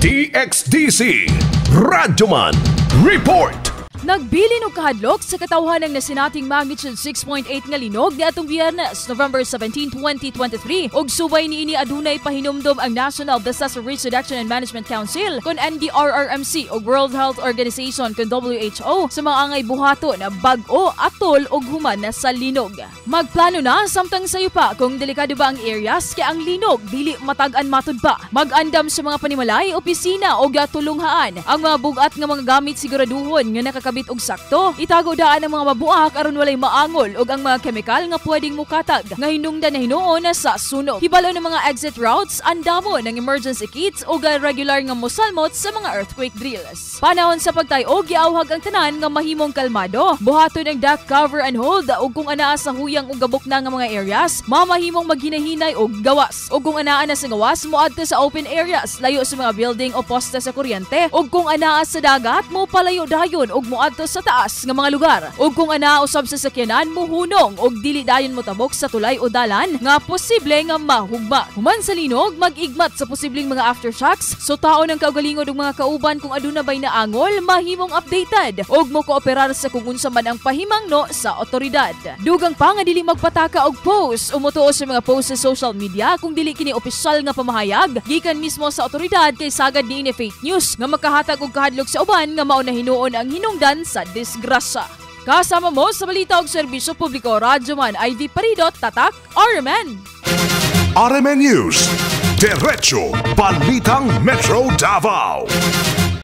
DXDC Radyoman Report. Nagbilin og kahadlok sa katawhan ng nasinating magnitude 6.8 nga linog niadtong Biyernes, November 17, 2023 ug subay niini adunay pahinumdom ang National Disaster Risk Reduction and Management Council kon NDRRMC ug World Health Organization kon WHO sa mga angay buhato na bag-o, atol ug human na sa linog. Magplano na samtang sayo pa kung delikado ba ang areas kay ang linog dili matag-an matud pa. Mag-andam sa mga panimalay, opisina ug tulunghaan ang mga bugat nga mga gamit siguraduhon nga nakakabit og sakto. Itago daan ang mga mabuak aron walay maangol ug ang mga kemikal nga pwedeng mukatag nga hinungdan na hinuon sa sunog. Hibalo ng mga exit routes, andamo ng emergency kits ug regular nga mosalmot sa mga earthquake drills. Panahon sa pagtay-og giawhag ang tanan nga mahimong kalmado. Buhaton ang duck cover and hold ug kung anaa sa huyang ug gabok na nga mga areas, mamahimong maghinahinay og gawas. Ug kung anaa na sa gawas, moadto sa open areas layo sa mga building o poste sa kuryente. Ug kung anaa sa dagat, mo palayo dayon ug moadto sa taas nga mga lugar. Ug kung anaa usab sa sakyanan, mohunong ug dili dayon motabok sa tulay o dalan nga posible nga mahugma. Human sa linog, mag-igmat sa posibleng mga aftershocks. So taon ang kaugalingod ug mga kauban kung aduna bay naangol, mahimong updated ug mo kooperar sa kung unsa man ang pahimangno sa otoridad. Dugang pa nga dili magpataka og post o motuo sa mga post sa social media kung dili kini opisyal nga pamahayag gikan mismo sa otoridad kay sagad niini fake news nga makahatag og kahadlok sa uban nga mao na hinuon ang hinungdan sa disgrasya. Kasama mo sa balita og serbisyo publiko, Radyoman ID Paridot, Tatak, RMN. RMN News, Diretso Balitang Metro Davao.